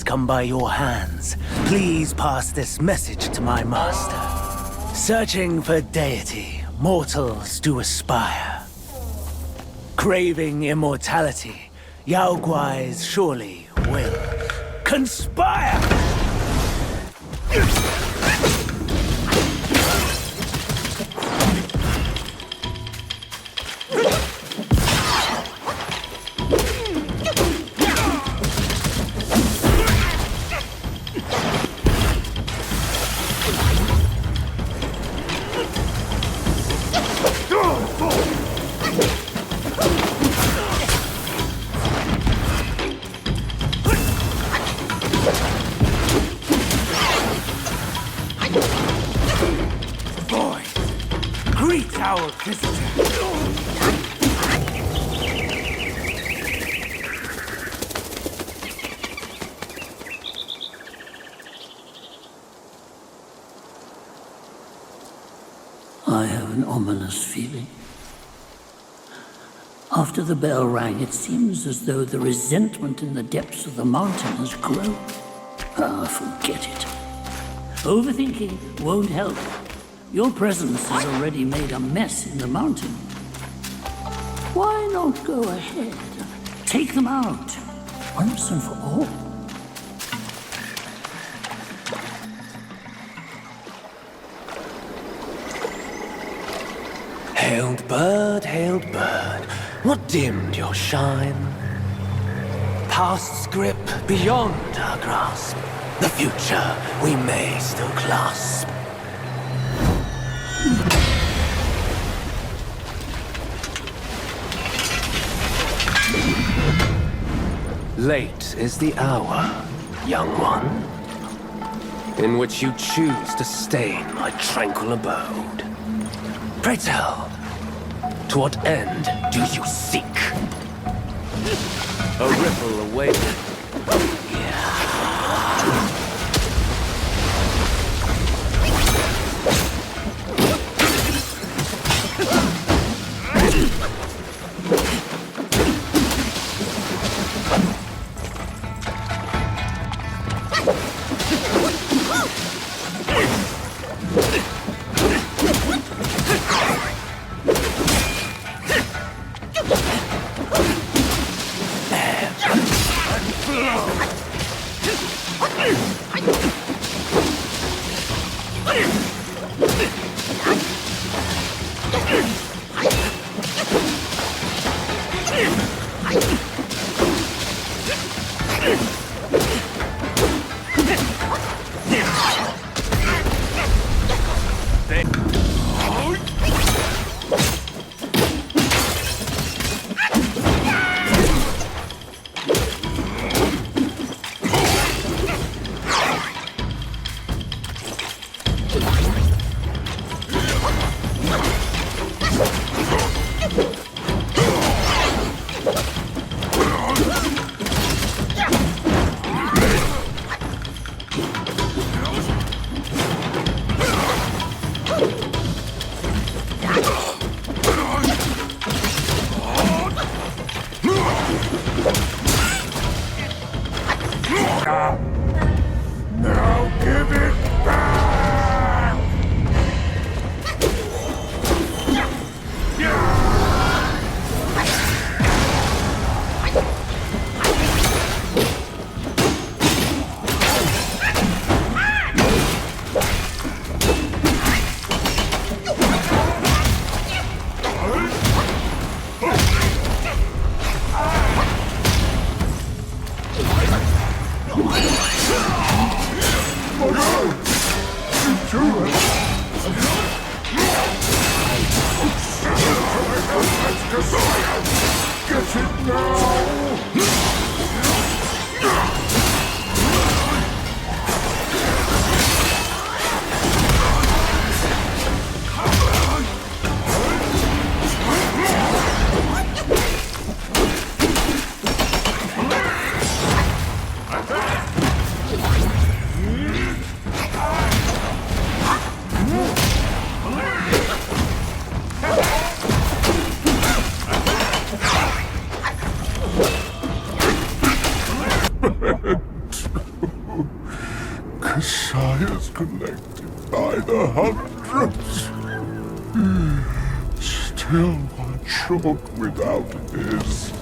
Come by your hands. Please pass this message to my master. Searching for deity, mortals do aspire. Craving immortality, Yao Guais surely will conspire! Greet our visitor. I have an ominous feeling. After the bell rang, it seems as though the resentment in the depths of the mountain has grown. Ah, forget it. Overthinking won't help. Your presence has already made a mess in the mountain. Why not go ahead? Take them out, once and for all. Hailed bird, what dimmed your shine? Past's grip beyond our grasp. The future we may still clasp. Late is the hour, young one, in which you choose to stain my tranquil abode. Pray tell, to what end do you seek? A ripple awakened. Sires collected by the hundreds. Still one short without his.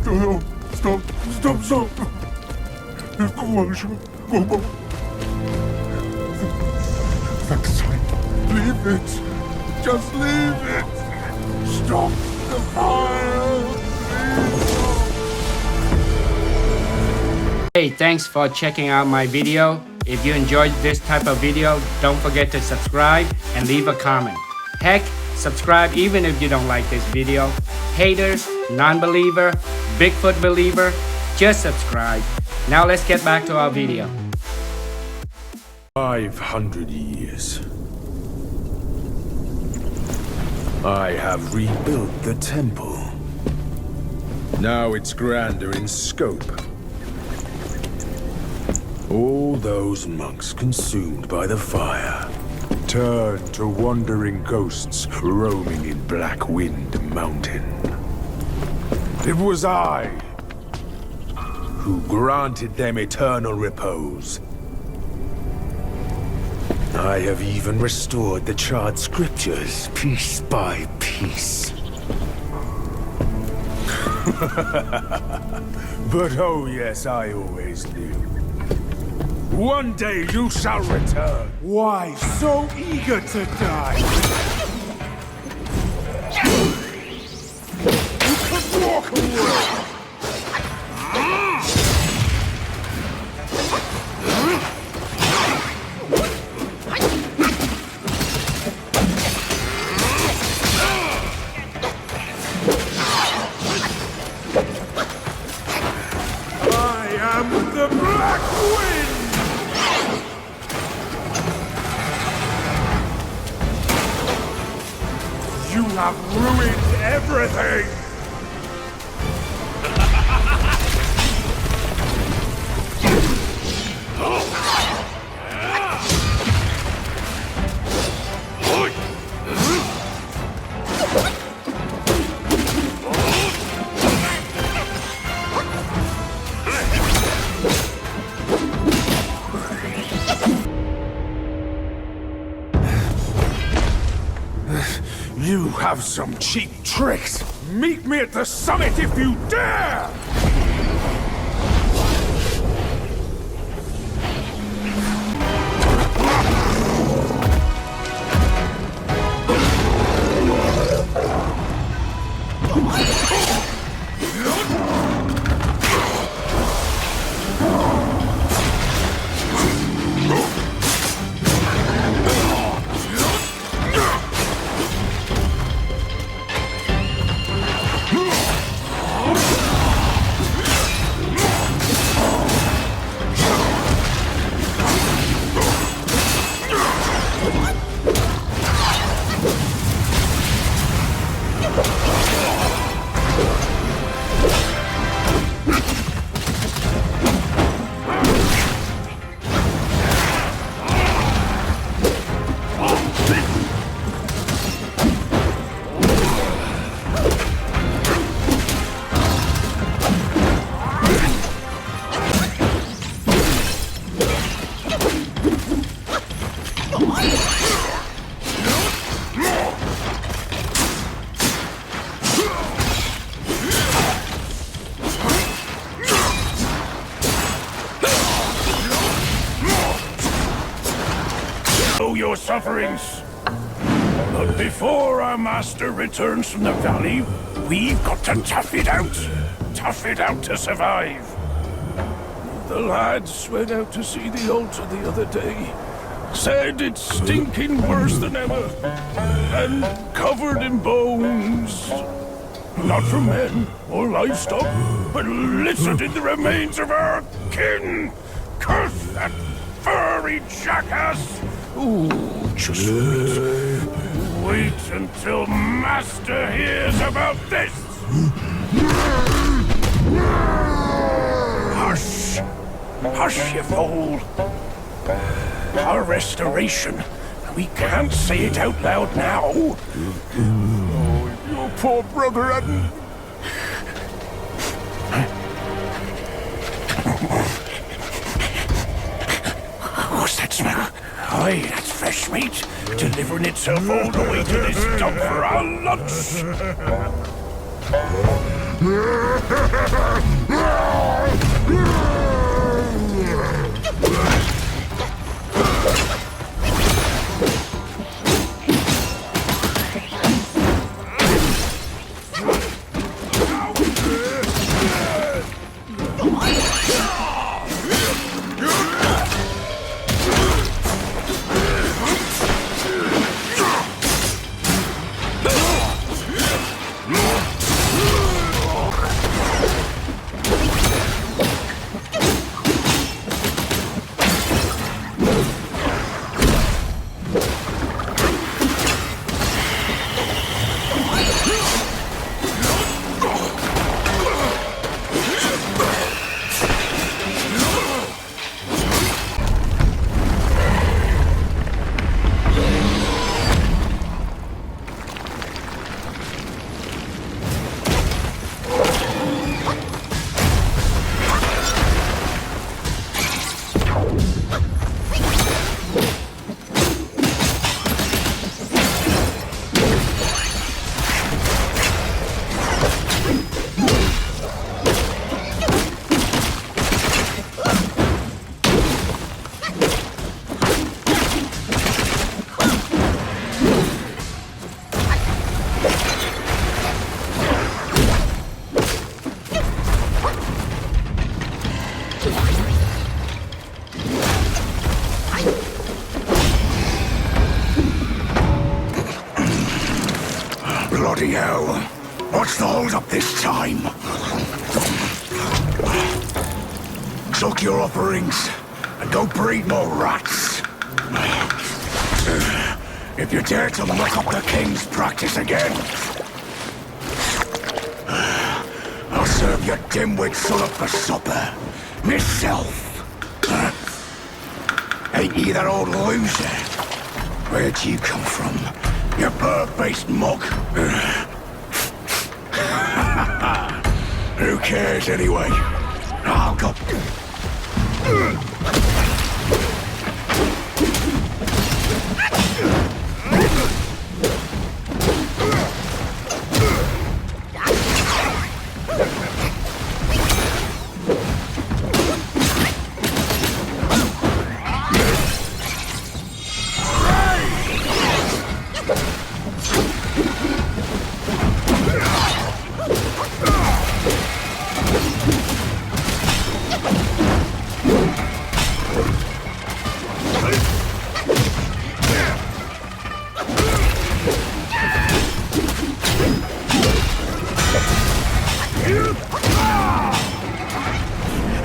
No, stop. Go. Next time, leave it. Just leave it. Stop the fire. Hey, thanks for checking out my video. If you enjoyed this type of video, don't forget to subscribe and leave a comment. Heck, subscribe even if you don't like this video. Haters, non-believer, Bigfoot believer, just subscribe. Now let's get back to our video. 500 years. I have rebuilt the temple. Now it's grander in scope. All those monks consumed by the fire turned to wandering ghosts roaming in Black Wind Mountain. It was I who granted them eternal repose. I have even restored the charred scriptures piece by piece. But oh yes, I always knew. One day you shall return. Why so eager to die? You could walk away. I am the Black Wind. You have ruined everything! You have some cheap tricks! Meet me at the summit if you dare! Your sufferings. But before our master returns from the valley, we've got to tough it out. Tough it out to survive. The lads went out to see the altar the other day. said it's stinking worse than ever, and covered in bones. Not from men or livestock, but littered in the remains of our kin. Curse that furry jackass! Ooh, just wait until Master hears about this! Hush! Hush, you fool! Our restoration. We can't say it out loud now. Oh, your poor brother hadn't... What's that smell? Aye, that's fresh meat, delivering itself all the way to this dump for our lunch. Bloody hell. What's the hold up this time? Suck your offerings and go breed more rats. If you dare to muck up the king's practice again, I'll serve your dimwit son up for supper. Myself. Ain't you that old loser? Where'd you come from? You bird-faced mug. Who cares anyway? I'll go...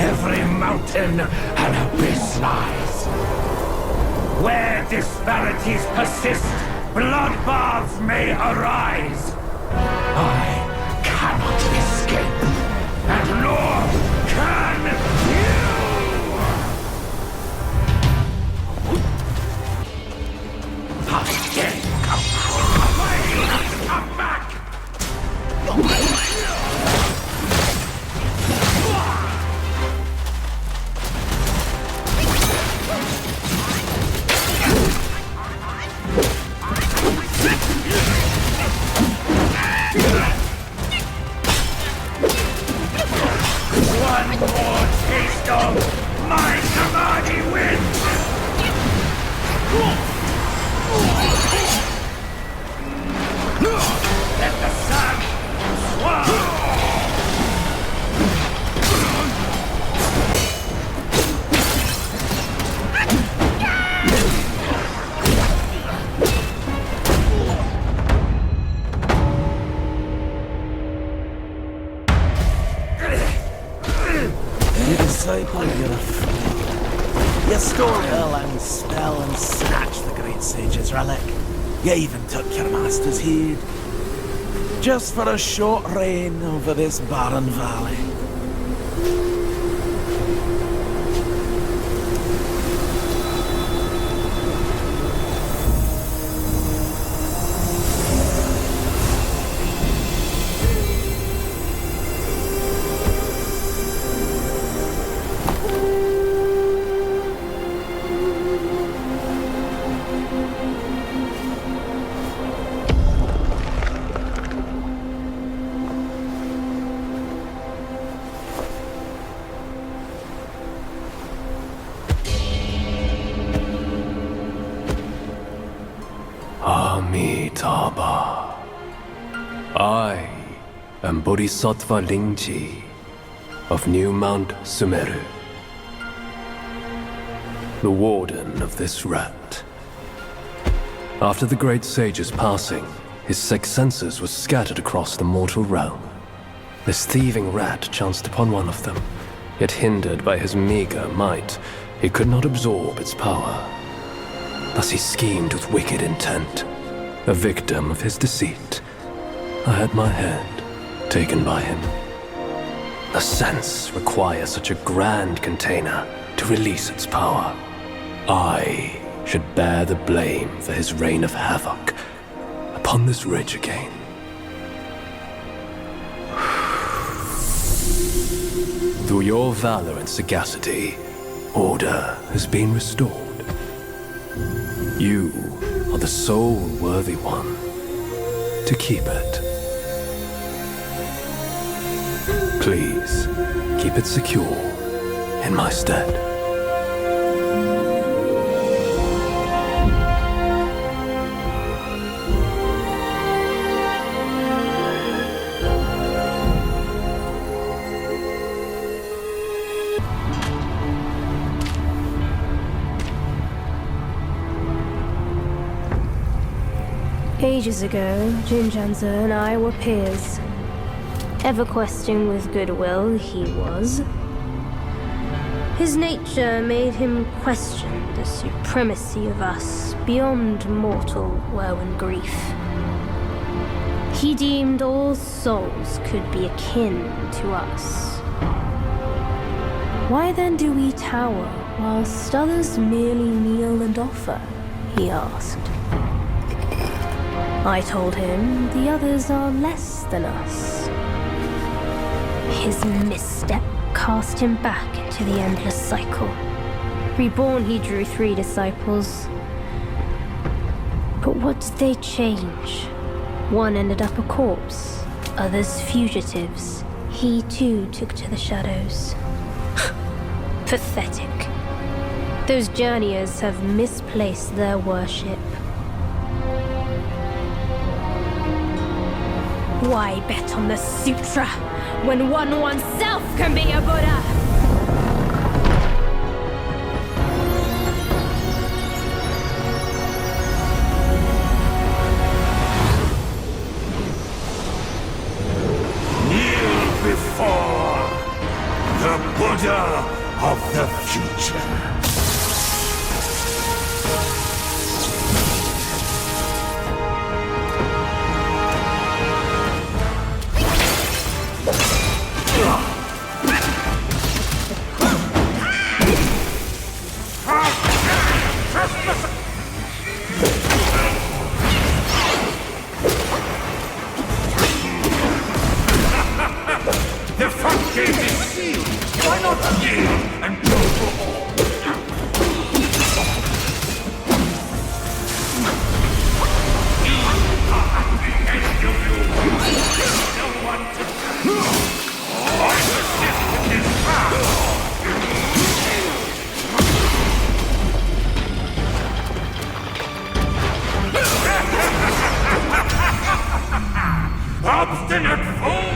Every mountain and abyss lies. Where disparities persist, bloodbaths may arise. I cannot escape, and nor can you! How dare you come? Why do you have to come back? stole Erlang's spell and snatched the great sage's relic. You even took your master's heed. Just for a short reign over this barren valley. Amitabha. I am Bodhisattva Lingji of New Mount Sumeru, the warden of this rat. After the great sage's passing, his sixth senses were scattered across the mortal realm. This thieving rat chanced upon one of them, yet hindered by his meager might, he could not absorb its power. Thus he schemed with wicked intent. A victim of his deceit, I had my head taken by him. The sense requires such a grand container to release its power. I should bear the blame for his reign of havoc upon this ridge again. Through your valor and sagacity, order has been restored. You are the sole worthy one to keep it. Please, keep it secure in my stead. Ages ago, Jinjanzi and I were peers. Ever questing with goodwill, he was. His nature made him question the supremacy of us beyond mortal woe and grief. He deemed all souls could be akin to us. Why then do we tower whilst others merely kneel and offer? He asked. I told him the others are less than us. His misstep cast him back into the endless cycle. Reborn, he drew 3 disciples. But what did they change? One ended up a corpse, others fugitives. He too took to the shadows. Pathetic. Those journeyers have misplaced their worship. Why bet on the sutra when one oneself can be a Buddha? Kneel before the Buddha of the future. The front gate is sealed. Why not yield and go for all? The end of you. No one to I persist in his path. Obstinate fool!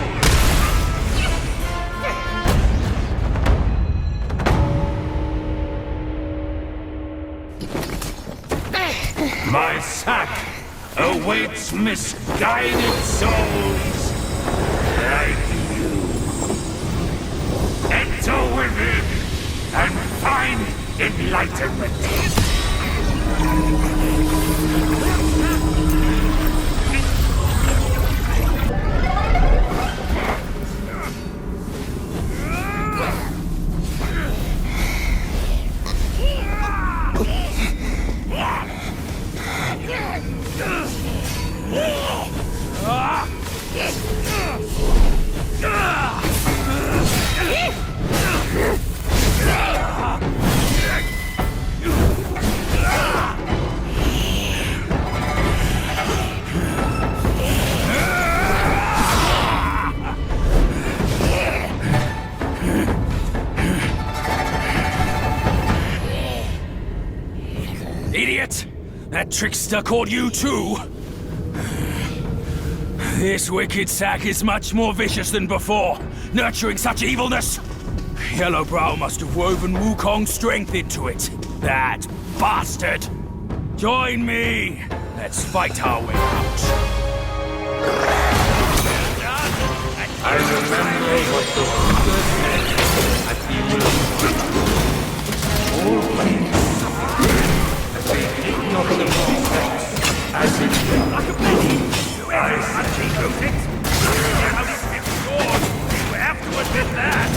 My sack awaits misguided souls like you. Enter within and find enlightenment. Idiot! That trickster called you too! This wicked sack is much more vicious than before, nurturing such evilness! Yellowbrow must have woven Wukong's strength into it. That bastard! Join me! Let's fight our way out. I remember what the Buddha said, that he will all things as they take not the concepts as it were. Like a penny! Whoever wrote it, how he flipped yours, you have to admit that!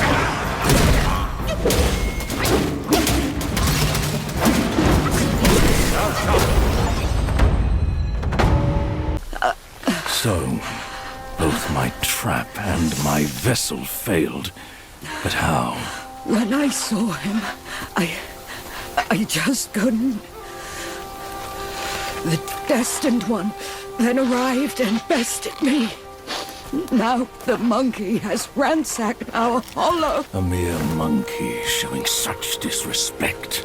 So, both my trap and my vessel failed. But how? When I saw him, I just couldn't. The destined one then arrived and bested me. Now the monkey has ransacked our hollow. A mere monkey showing such disrespect.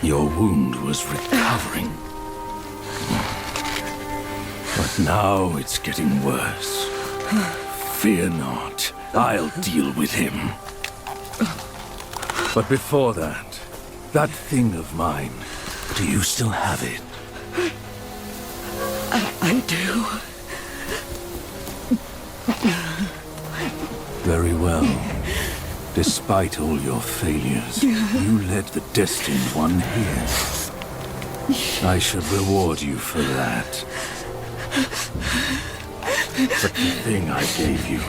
Your wound was recovering. But now it's getting worse. Fear not, I'll deal with him. But before that, that thing of mine, do you still have it? I do. Very well. Despite all your failures, you led the destined one here. I should reward you for that. But the thing I gave you,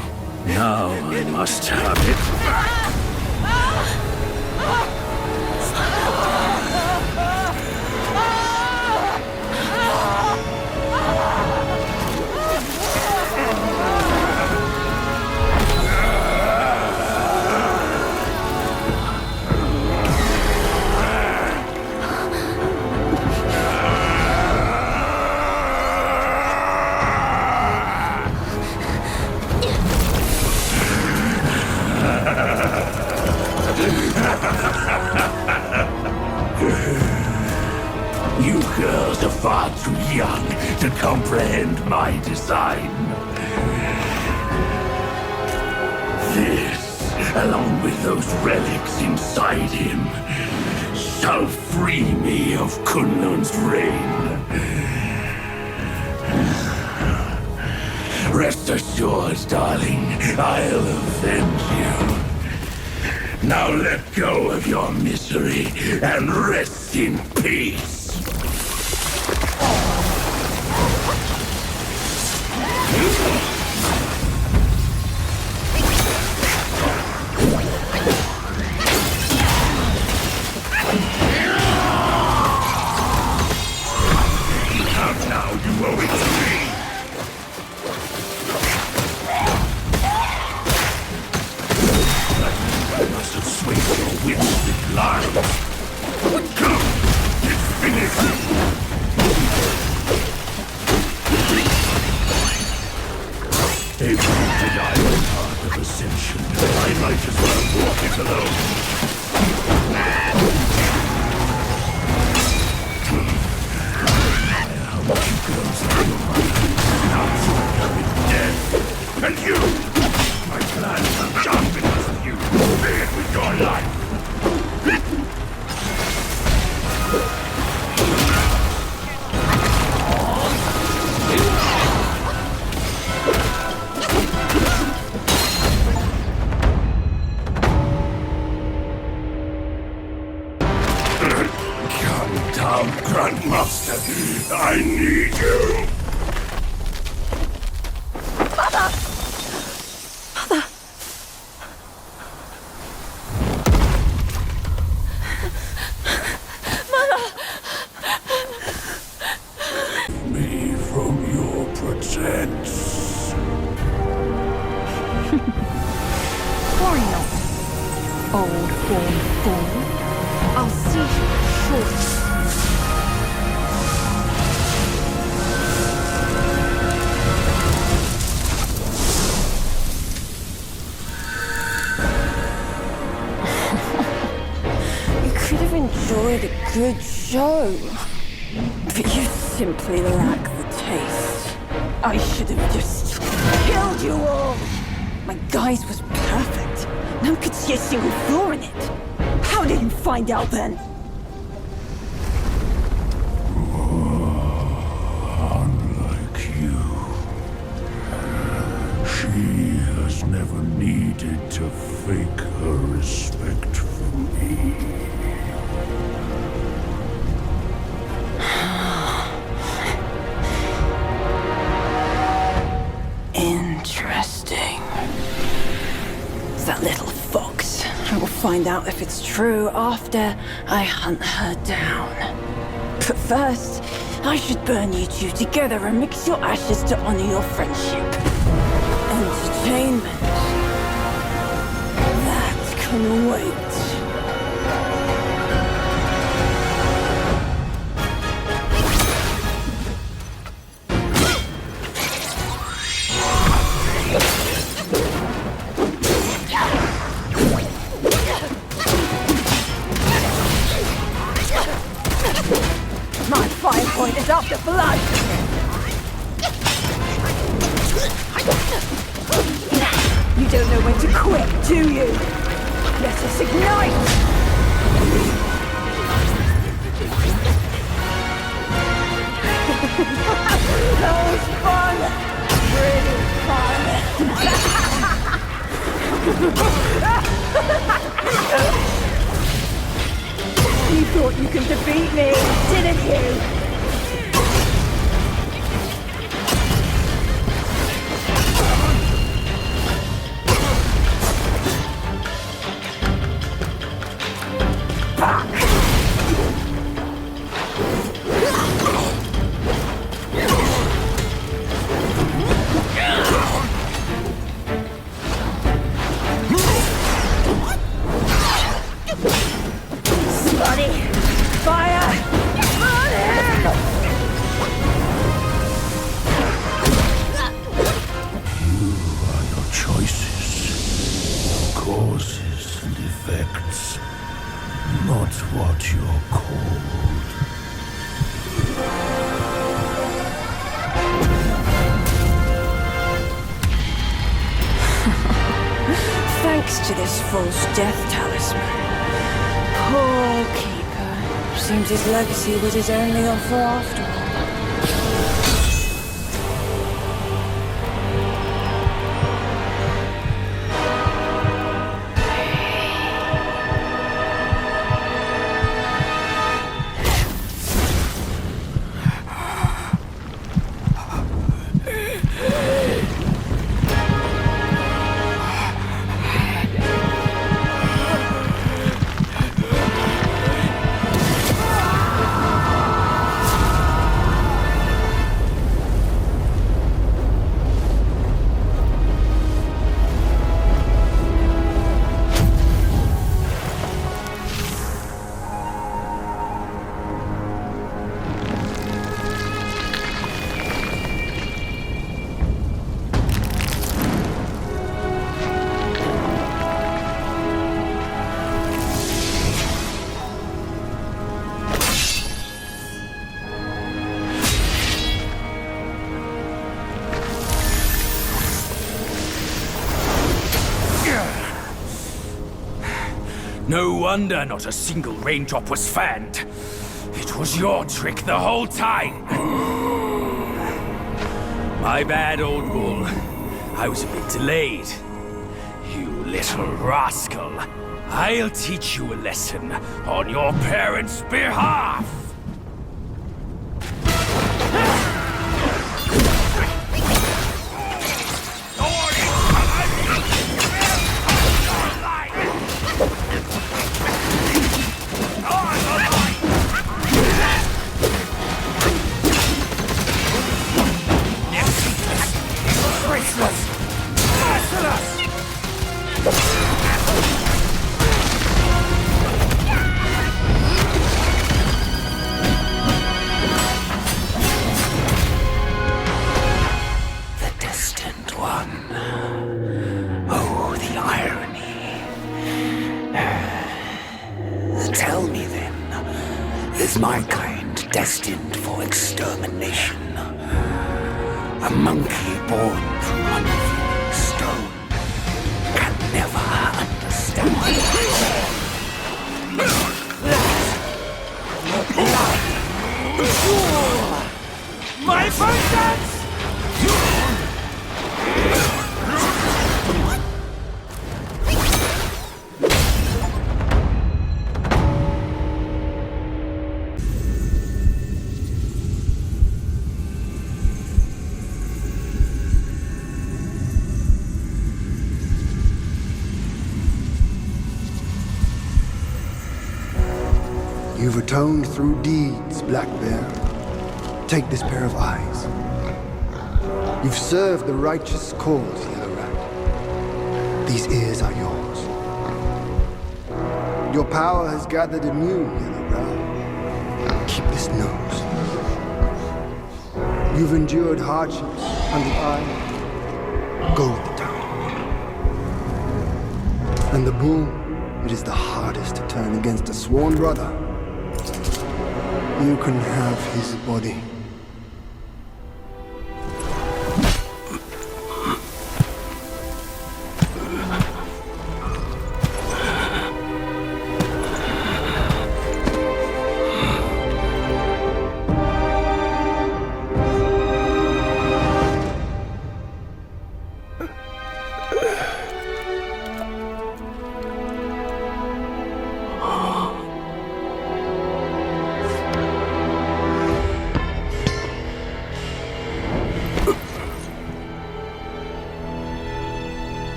now I must have it back. You girls are far too young to comprehend my design. This, along with those relics inside him, shall free me of Kunlun's reign. Rest assured, darling, I'll avenge you. Now let go of your misery and rest in peace. Now you owe it to me. I must have swayed your wits with lies. Come, it's finished. If you deny the path of ascension, I might as well walk it alone. How much you girls like your mother, now you with death. And you, my plans are done because of you. Be it with your life. Grandmaster, I need you! Mother! Mother! Me from your pretense. Worry not, old born fool. I'll see you shortly. You could have enjoyed a good show, but you simply lack the taste. I should have just killed you all. My guise was perfect. No one could see a single flaw in it. How did you find out then? Unlike you, she has never needed to fake her respect for me. Interesting. That little fox. I will find out if it's true after I hunt her down. But first, I should burn you two together and mix your ashes to honor your friendship. Entertainment. That can wait. My fire point is after blood! You don't know when to quit, do you? Let us ignite! That was fun! Really fun! You thought you could defeat me, didn't you? Bloody fire on him! You are your choices, causes and effects, not what you're called. Thanks to this false death talisman. Poor keeper. Seems his legacy was his only offer after all. No wonder not a single raindrop was fanned. It was your trick the whole time. My bad, old bull. I was a bit delayed. You little rascal. I'll teach you a lesson on your parents' behalf. Is my kind destined for extermination? A monkey born from unfeeling stone can never understand. My vengeance! You've atoned through deeds, Black Bear. Take this pair of eyes. You've served the righteous cause, Yellow Rat. These ears are yours. Your power has gathered in you, Yellow Brow. Keep this nose. You've endured hardships under eye. Go with the tongue. And the boom, it is the hardest to turn against a sworn brother. You can have his body.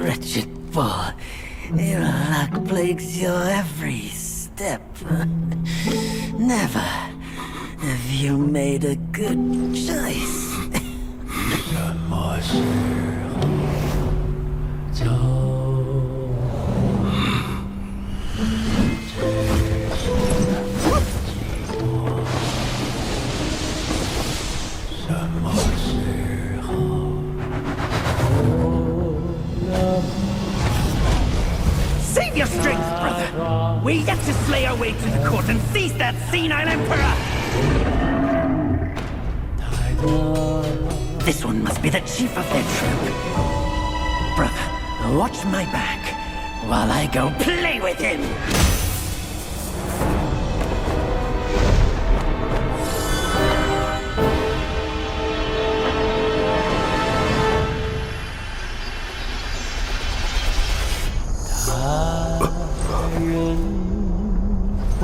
Wretched boy, your luck plagues your every step. Never have you made a good choice. Save your strength, brother! We yet to slay our way to the court and seize that senile emperor! This one must be the chief of their troop. Brother, watch my back while I go play with him!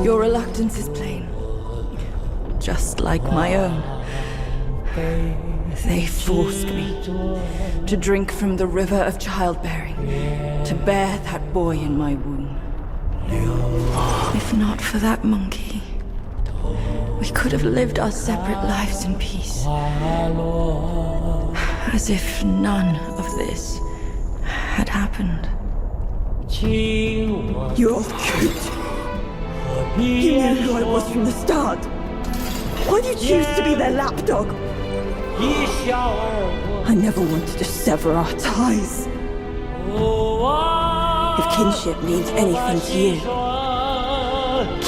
Your reluctance is plain, just like my own. They forced me to drink from the river of childbearing, to bear that boy in my womb. If not for that monkey, we could have lived our separate lives in peace. As if none of this had happened. You're cute. You knew who I was from the start. Why did you choose to be their lapdog? I never wanted to sever our ties. If kinship means anything to you,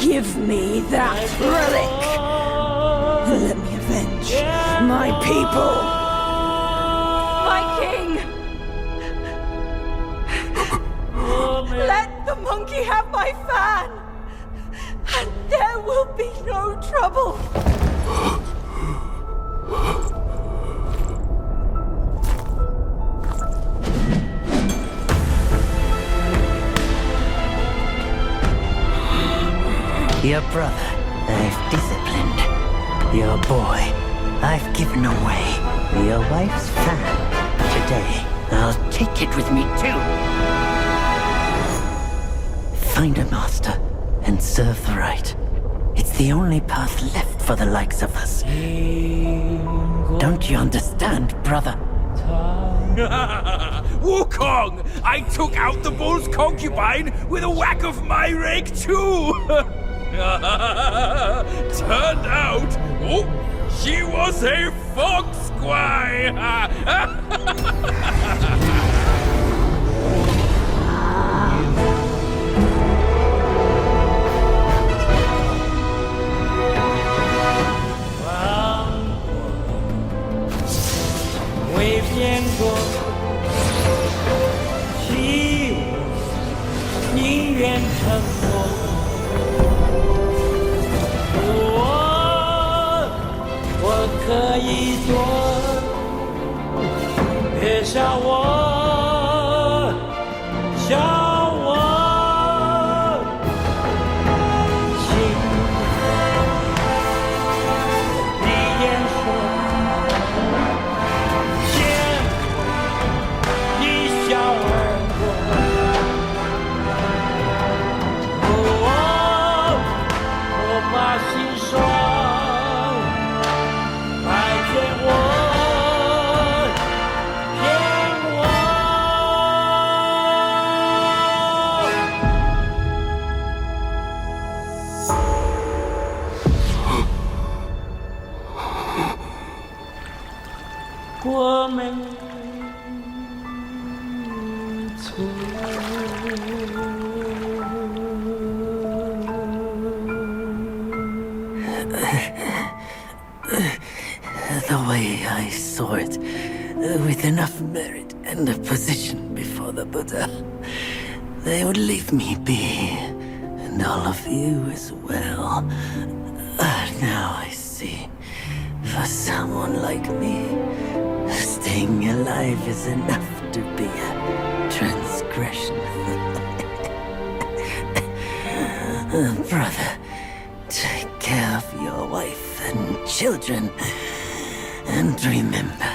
give me that relic. And let me avenge my people. My king! Let the monkey have my fan! And there will be no trouble. Your brother, I've disciplined. Your boy, I've given away. Your wife's fan. Today, I'll take it with me too. Find a master and serve the right. It's the only path left for the likes of us. Don't you understand, brother? Wukong! I took out the bull's concubine with a whack of my rake too! Turned out, she was a fox, squire! The way I saw it, with enough merit and a position before the Buddha, they would leave me be, and all of you as well. Now I see, for someone like me, staying alive is enough to be a transgression. Brother, take care of your wife and children. And remember,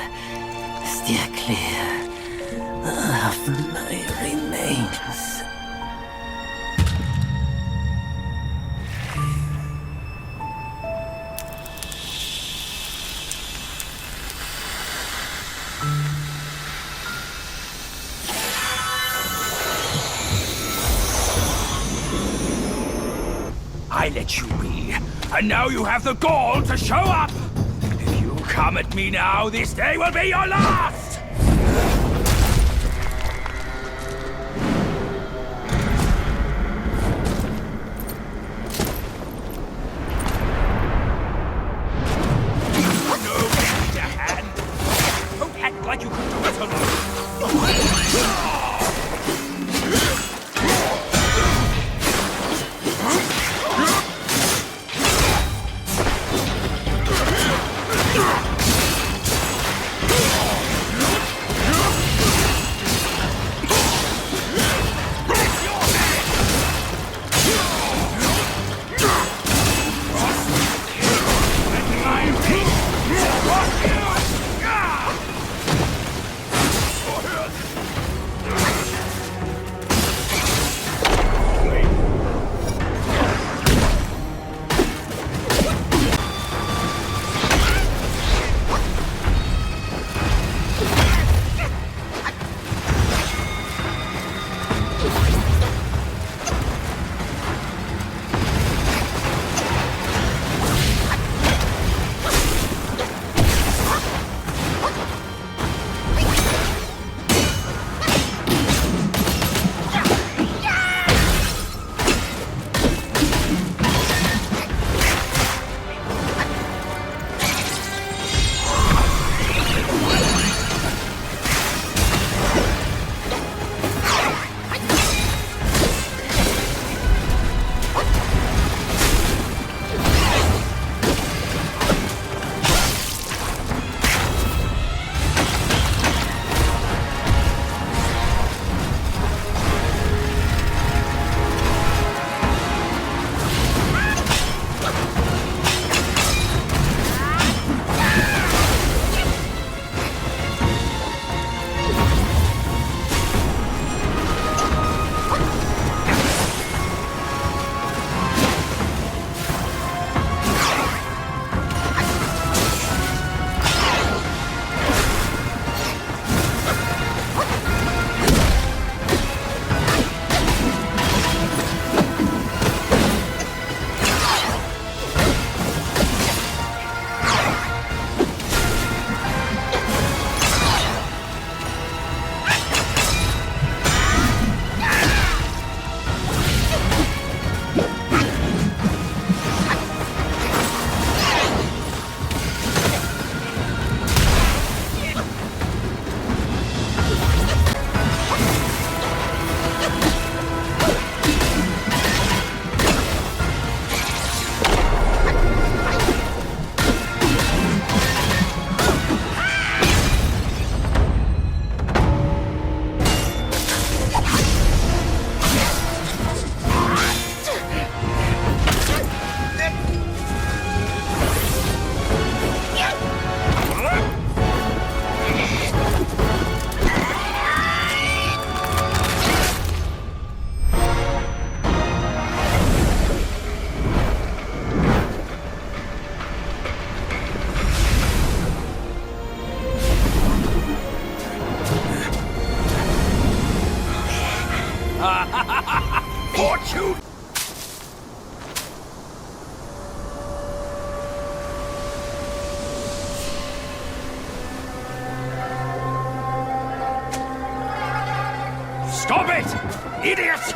steer clear of my remains. I let you be, and now you have the gall to show up! If you come at me now, this day will be your last! No extra hand! Don't act like you can do it alone! Fortune! Stop it! Idiot!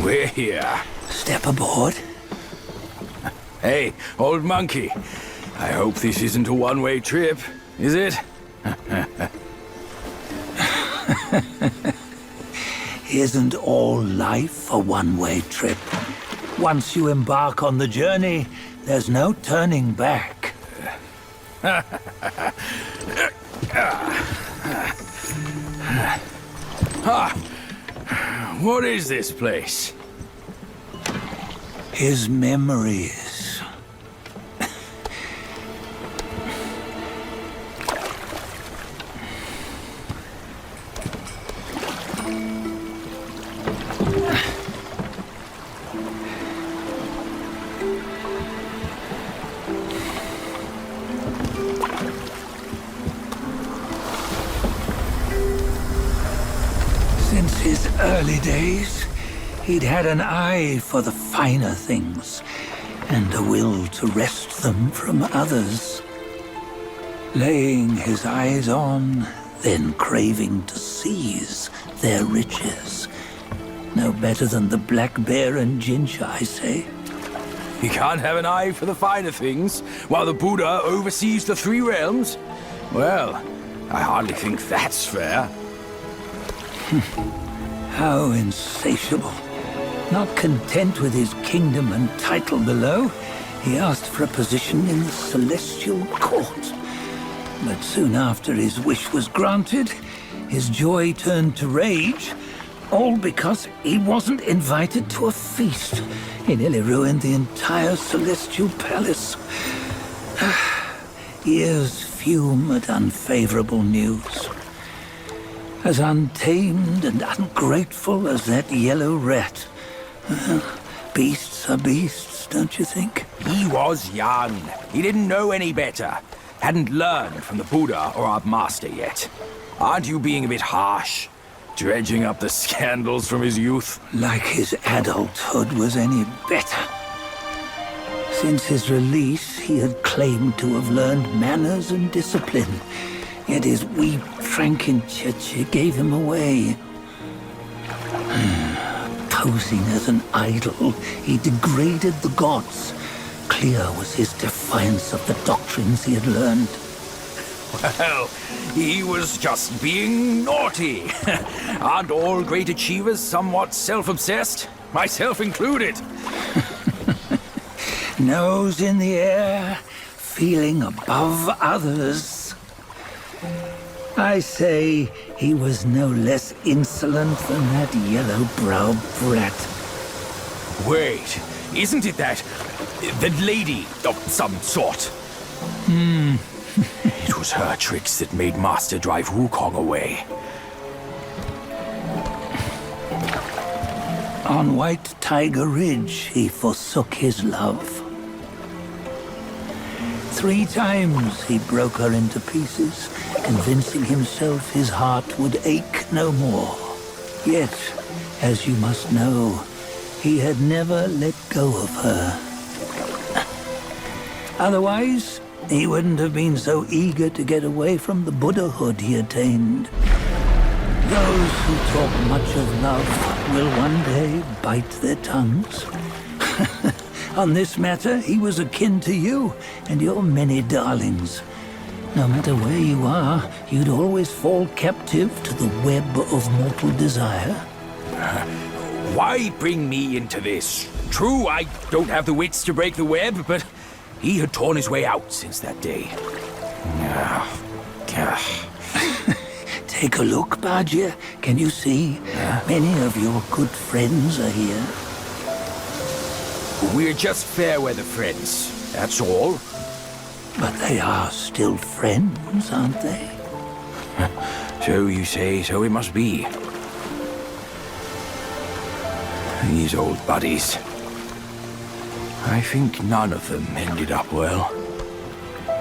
We're here. Step aboard. Hey, old monkey. I hope this isn't a one-way trip, is it? Isn't all life a one-way trip? Once you embark on the journey, there's no turning back. What is this place? His memories. Since his early days, he'd had an eye for the finer things, and a will to wrest them from others. Laying his eyes on, then craving to seize their riches. No better than the black bear and ginger, I say. You can't have an eye for the finer things, while the Buddha oversees the three realms? Well, I hardly think that's fair. How insatiable. Not content with his kingdom and title below, he asked for a position in the celestial court. But soon after his wish was granted, his joy turned to rage, all because he wasn't invited to a feast. He nearly ruined the entire celestial palace. Ears fume at unfavorable news. As untamed and ungrateful as that yellow rat. Beasts are beasts, don't you think? He was young. He didn't know any better. Hadn't learned from the Buddha or our master yet. Aren't you being a bit harsh? Dredging up the scandals from his youth? Like his adulthood was any better. Since his release, he had claimed to have learned manners and discipline. Yet his weak Frankenchurch gave him away. Posing as an idol, he degraded the gods. Clear was his defiance of the doctrines he had learned. Well, he was just being naughty. Aren't all great achievers somewhat self-obsessed? Myself included. Nose in the air, feeling above others. I say he was no less insolent than that yellow-browed brat. Wait, isn't it that lady of some sort? It was her tricks that made Master drive Wukong away. On White Tiger Ridge, he forsook his love. 3 times he broke her into pieces, convincing himself his heart would ache no more. Yet, as you must know, he had never let go of her. Otherwise, he wouldn't have been so eager to get away from the Buddhahood he attained. Those who talk much of love will one day bite their tongues. On this matter, he was akin to you and your many darlings. No matter where you are, you'd always fall captive to the web of mortal desire. Why bring me into this? True, I don't have the wits to break the web, but he had torn his way out since that day. Take a look, Bajia. Can you see? Many of your good friends are here. We're just fair weather friends, that's all. But they are still friends, aren't they? So you say, so it must be. These old buddies. I think none of them ended up well.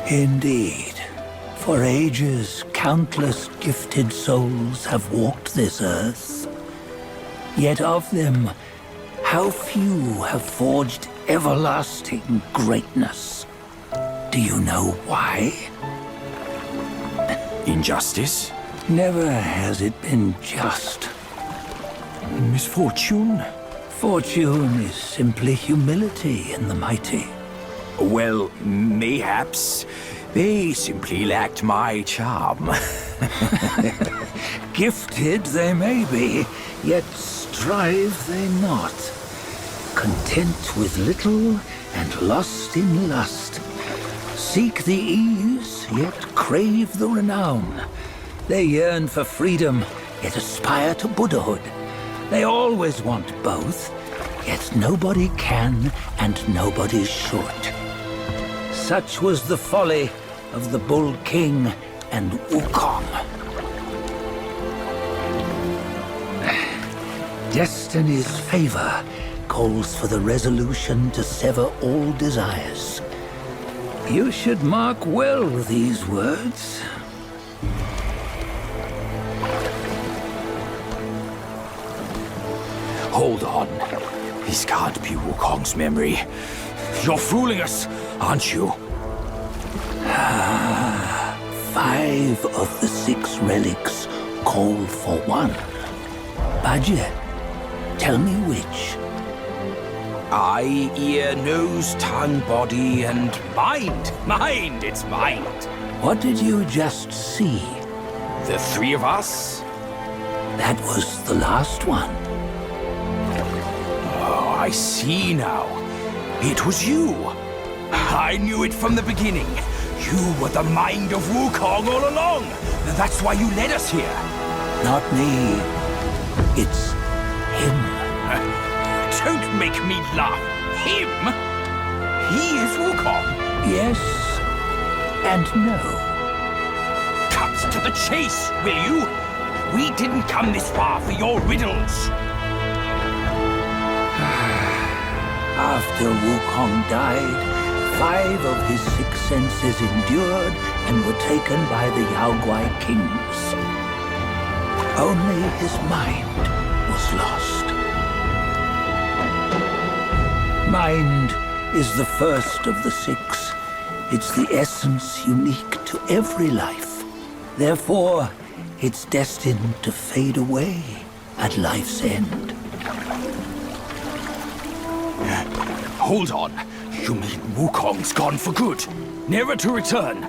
Indeed. For ages, countless gifted souls have walked this earth. Yet of them, how few have forged everlasting greatness? Do you know why? Injustice? Never has it been just. Misfortune? Fortune is simply humility in the mighty. Well, mayhaps they simply lacked my charm. Gifted they may be, yet strive they not. Content with little and lost in lust. Seek the ease, yet crave the renown. They yearn for freedom, yet aspire to Buddhahood. They always want both, yet nobody can and nobody should. Such was the folly of the Bull King and Wukong. Destiny's favor calls for the resolution to sever all desires. You should mark well these words. Hold on. This can't be Wukong's memory. You're fooling us, aren't you? 5 of the 6 relics call for one. Bajia, tell me which. Eye, ear, nose, tongue, body, and mind. Mind, it's mind. What did you just see? The 3 of us? That was the last one. Oh, I see now. It was you. I knew it from the beginning. You were the mind of Wukong all along. That's why you led us here. Not me. It's him. Don't make me laugh. Him? He is Wukong? Yes and no. Cut to the chase, will you? We didn't come this far for your riddles. After Wukong died, 5 of his 6 senses endured and were taken by the Yaoguai kings. Only his mind was lost. Mind is the first of the 6. It's the essence unique to every life. Therefore, it's destined to fade away at life's end. Hold on. You mean Wukong's gone for good? Never to return?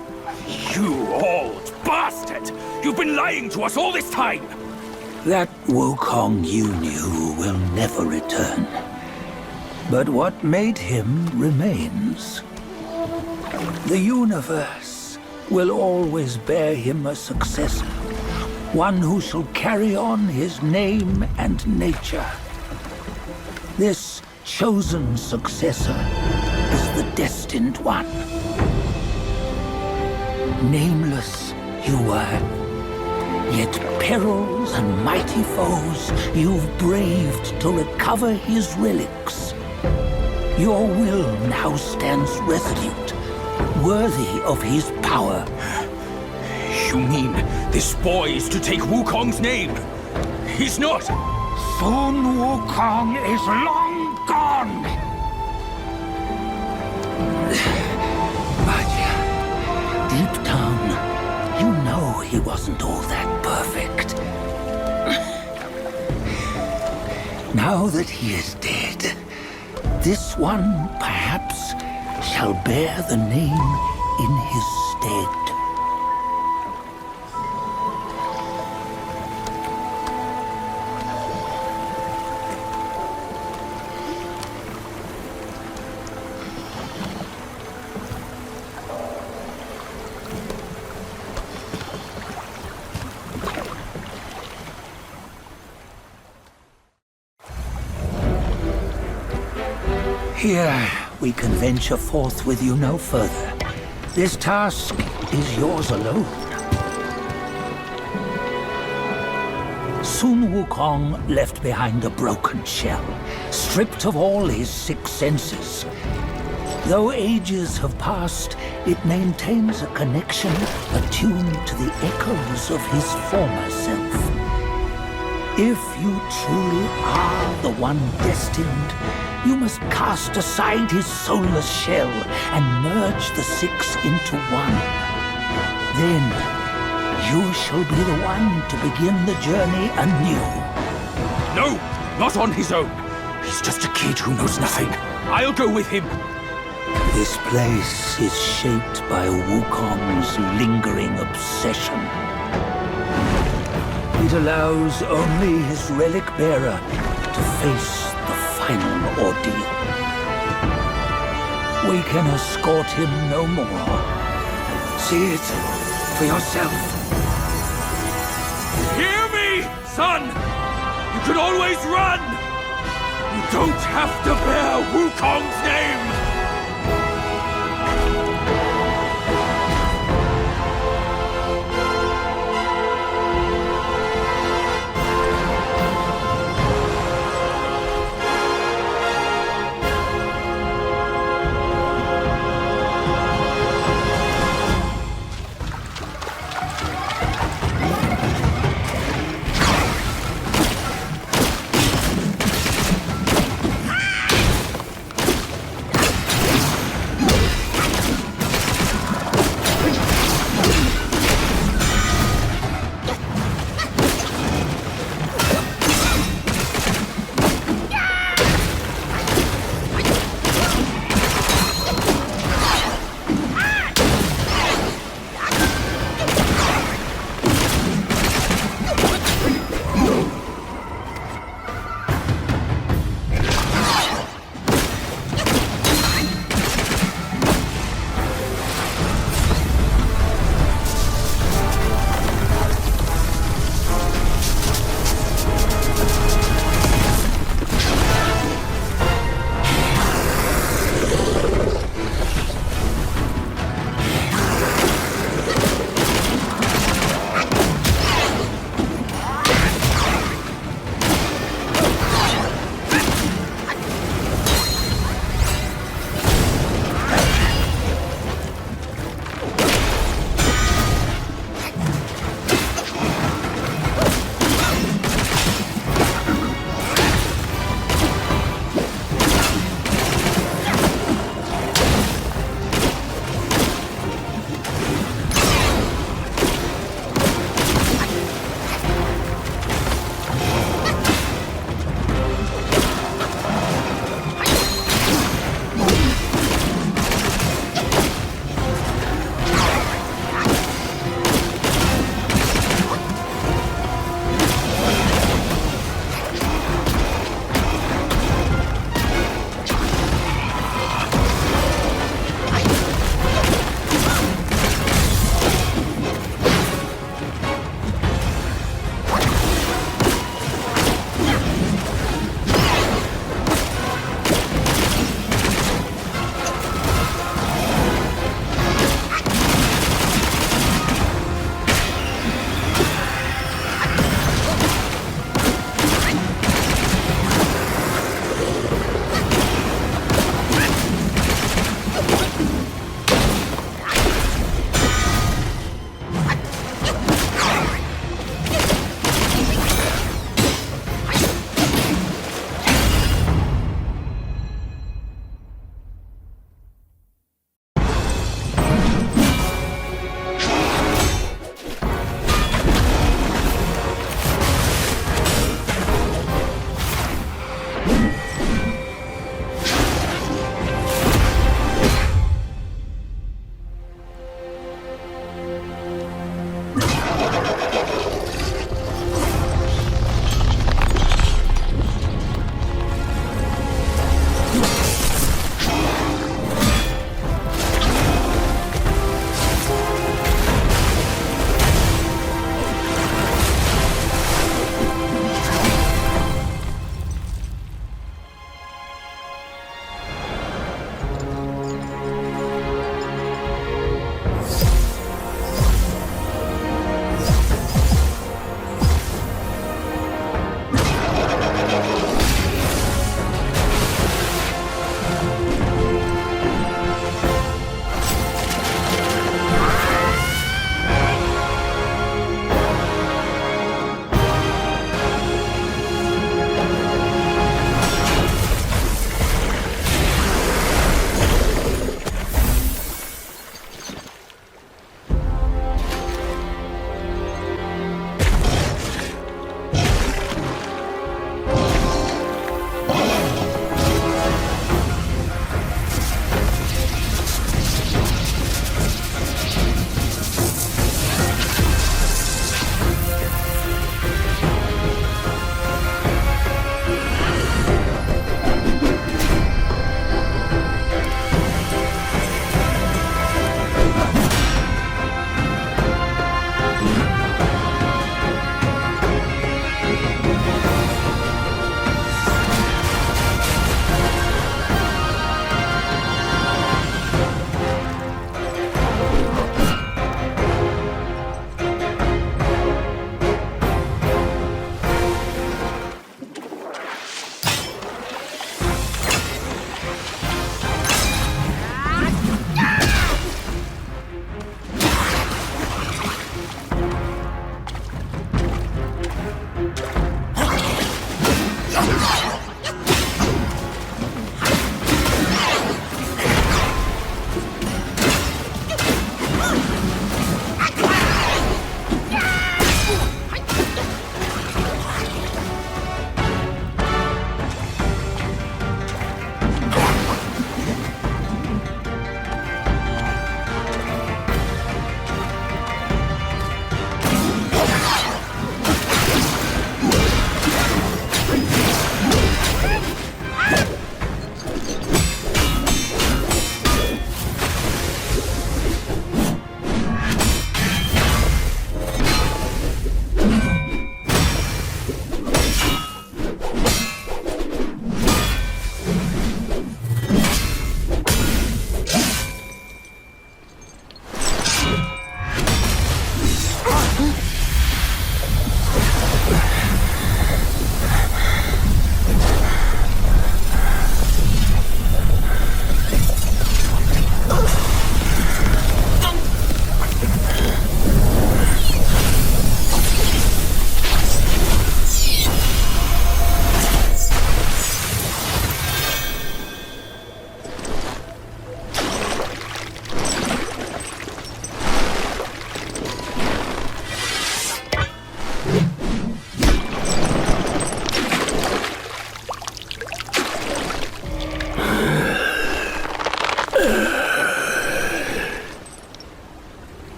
You old bastard! You've been lying to us all this time! That Wukong you knew will never return. But what made him remains. The universe will always bear him a successor. One who shall carry on his name and nature. This chosen successor is the destined one. Nameless you were, yet perils and mighty foes you've braved to recover his relics. Your will now stands resolute, worthy of his power. You mean this boy is to take Wukong's name? He's not! Sun Wukong is long gone! But deep down, you know he wasn't all that perfect. Now that he is dead, this one, perhaps, shall bear the name in his stead. Here, we can venture forth with you no further. This task is yours alone. Sun Wukong left behind a broken shell, stripped of all his 6 senses. Though ages have passed, it maintains a connection attuned to the echoes of his former self. If you truly are the one destined, you must cast aside his soulless shell and merge the 6 into one. Then, you shall be the one to begin the journey anew. No! Not on his own! He's just a kid who knows nothing. I'll go with him. This place is shaped by Wukong's lingering obsession. It allows only his relic bearer to face the final ordeal. We can escort him no more. See it for yourself. Hear me, son! You can always run! You don't have to bear Wukong's name!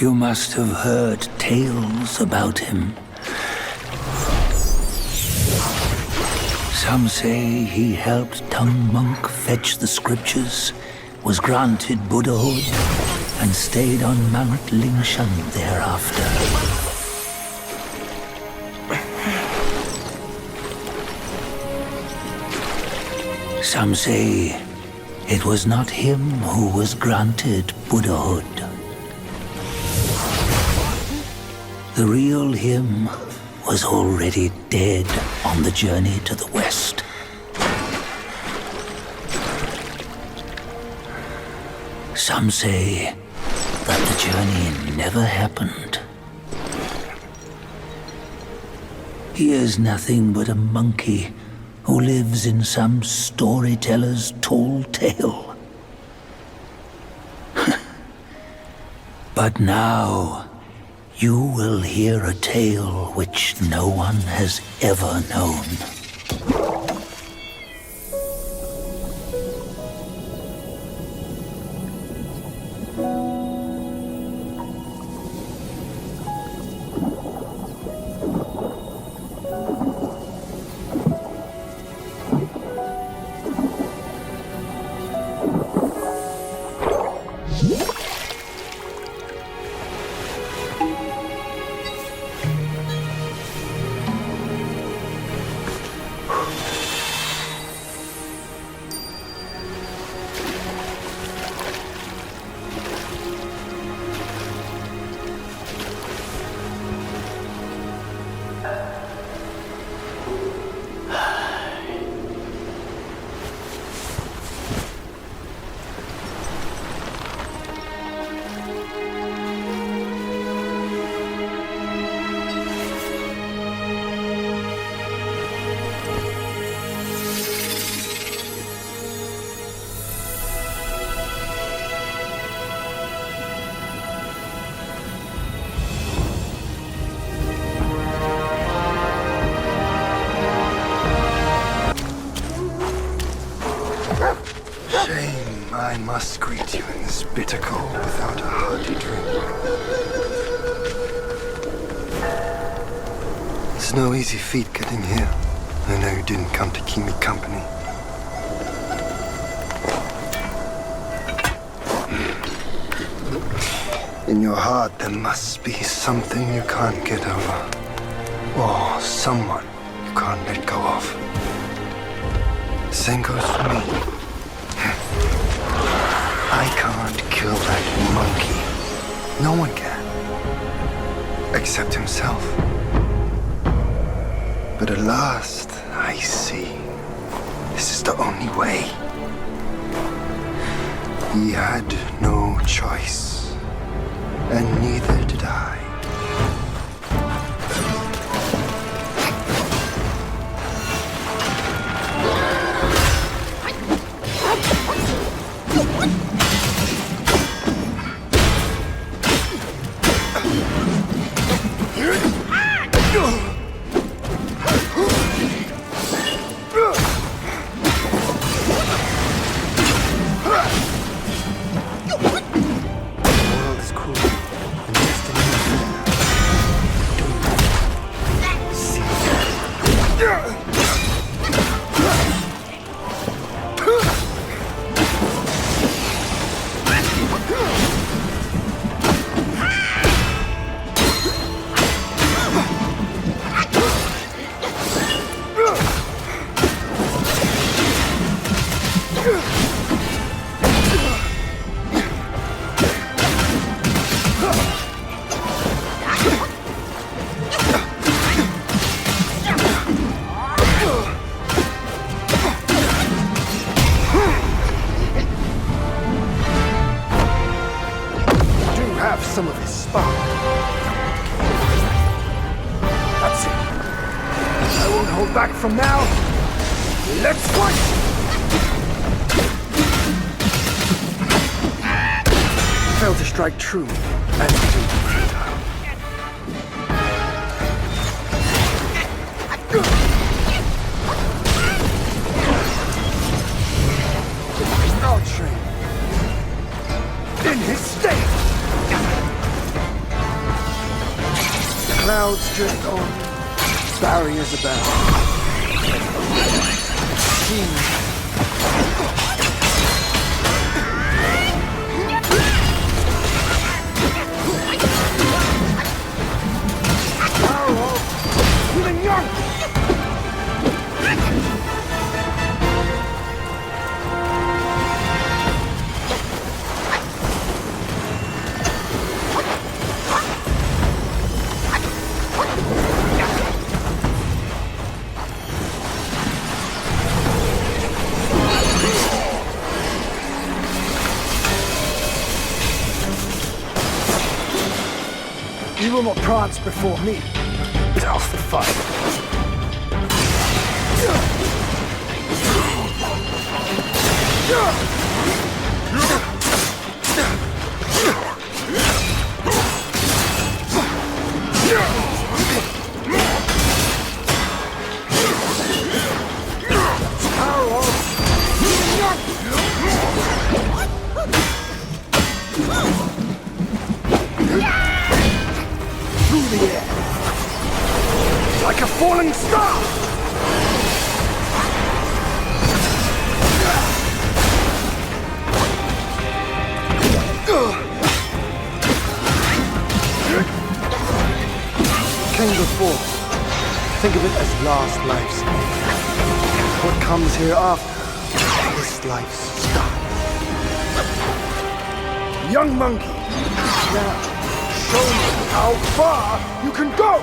You must have heard tales about him. Some say he helped tongue monk fetch the scriptures, was granted Buddhahood, and stayed on Mount Lingshan thereafter. Some say it was not him who was granted Buddhahood. The real him was already dead on the journey to the west. Some say that the journey never happened. He is nothing but a monkey who lives in some storyteller's tall tale. But now, you will hear a tale which no one has ever known. I must greet you in this bitter cold without a hearty drink. It's no easy feat getting here. I know you didn't come to keep me company. In your heart, there must be something you can't get over. Or someone you can't let go of. Same goes for me. I can't kill that monkey. No one can. Except himself. But at last, I see. This is the only way. He had no choice. And neither did I. Some of his spark. That's it. I won't hold back from now. Let's fight! Failed to strike true and too futile. I'll train in his state. Clouds drift on, barriers abound. You will not prance before me. Tough fight. Like a falling star! Came before. Think of it as last life's end. What comes hereafter, this life's start. Young monkey, now show me how far you can go!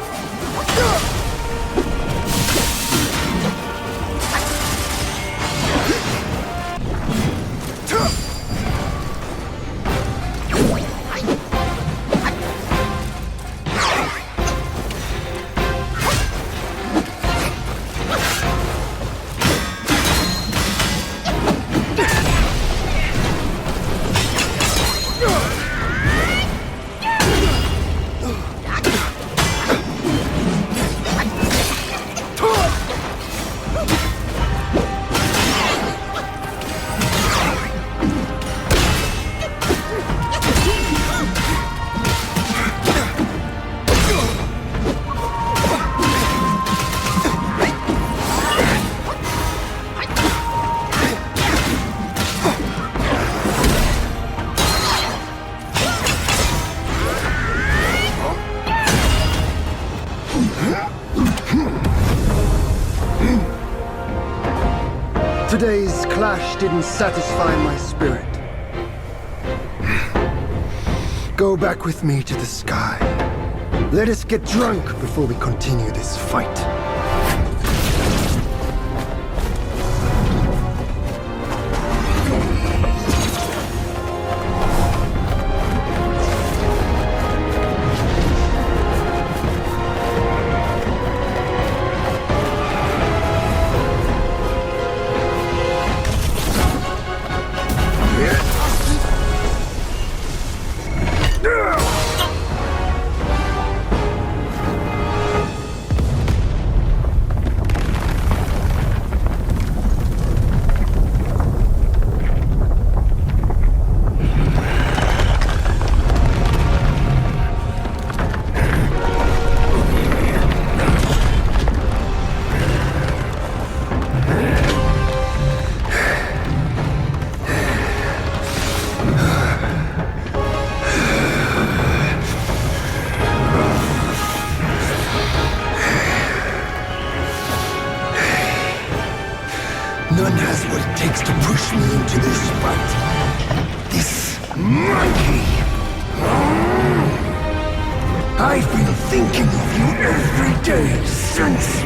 Today's clash didn't satisfy my spirit. Go back with me to the sky. Let us get drunk before we continue this fight. None has what it takes to push me into this fight. This monkey. I've been thinking of you every day since.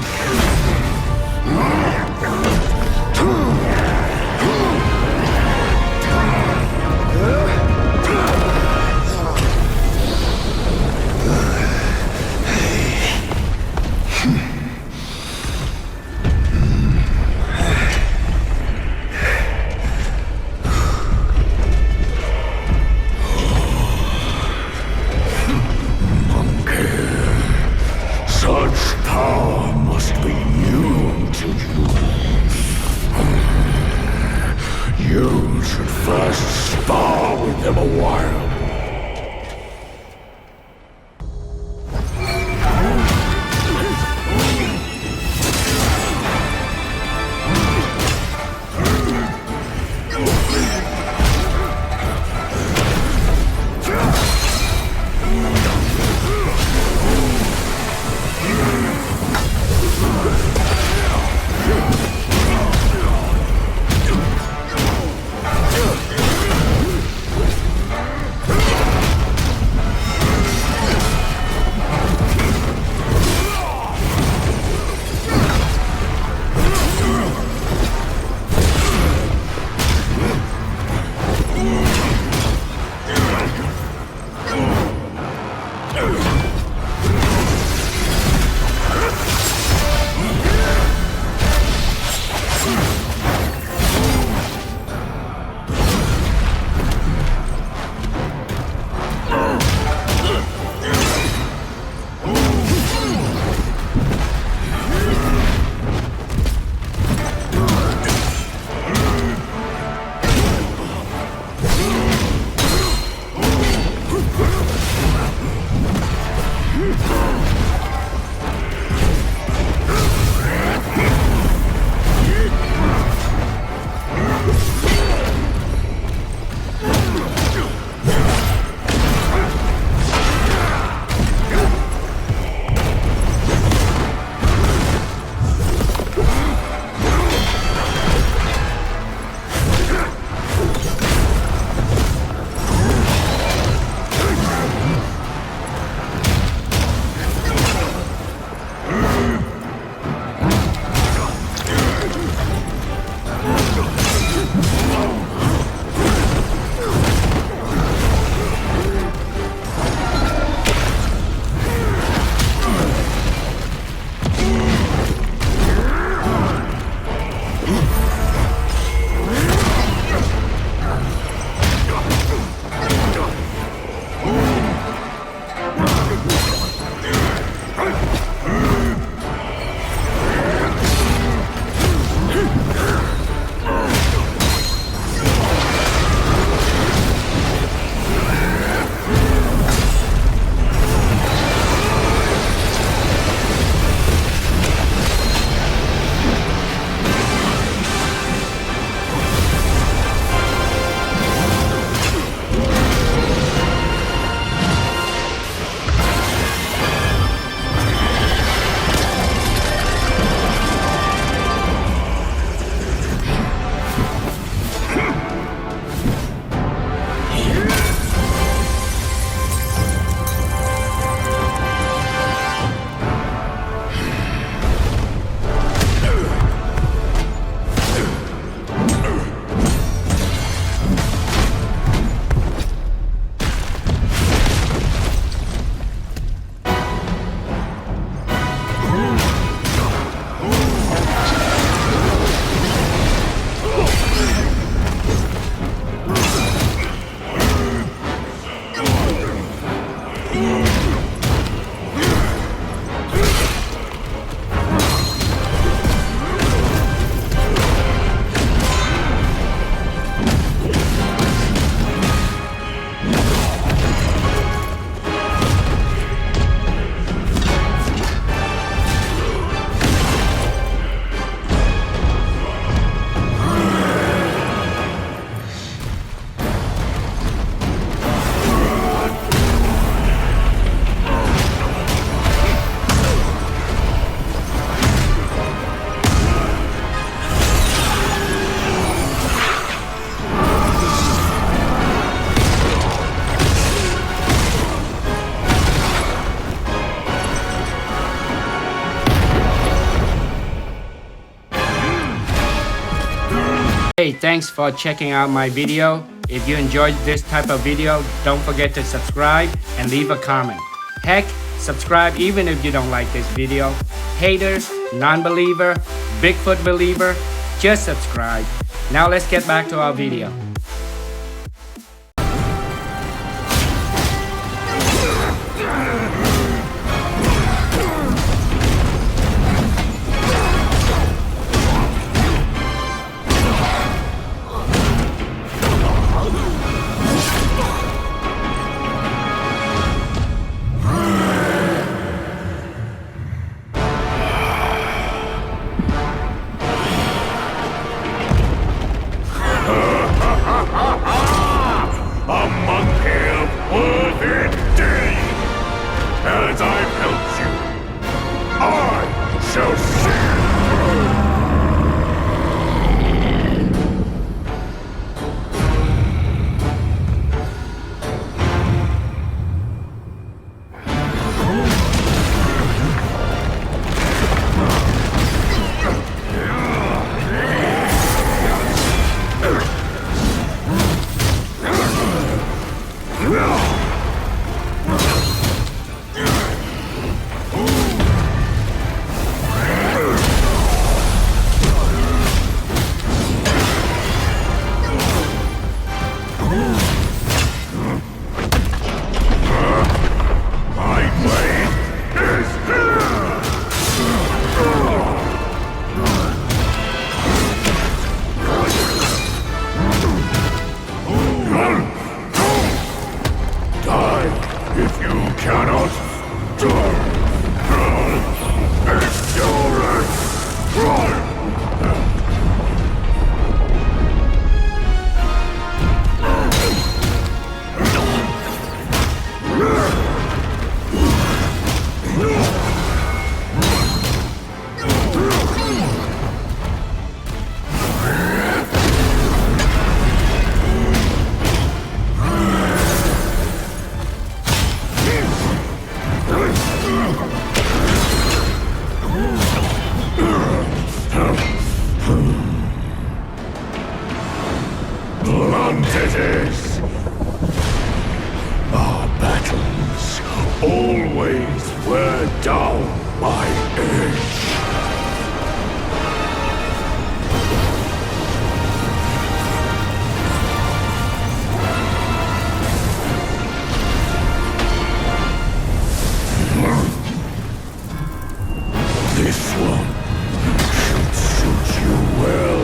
Such power must be new to you. You should first spar with them a while. thanks for checking out my video. If you enjoyed this type of video, don't forget to subscribe and leave a comment. Heck, subscribe even if you don't like this video. Haters, non-believer, Bigfoot believer, just subscribe. Now let's get back to our video. Our battles always wear down my edge. This one should suit you well.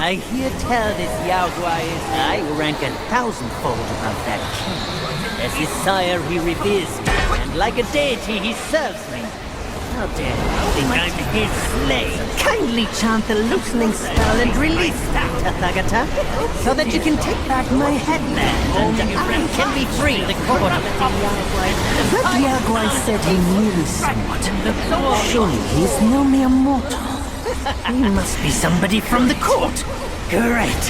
I hear tell this Yaogwai is I rank 1,000-fold above that king. As his sire he reveres me, and like a deity he serves me. How dare you think I'm his slave? Kindly chant the loosening spell and release that, Tathagata, so that you can take back my headland and I can be free. The court of that Yaogwai said he knew somewhat. Surely he's no mere mortal. He must be somebody from the court. Great.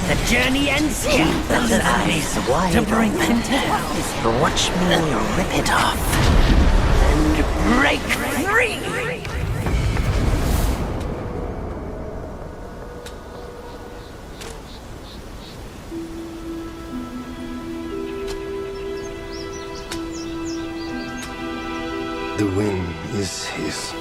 The journey ends here. Those eyes wide to bring them down. Watch me rip it off and break free. The wing is his.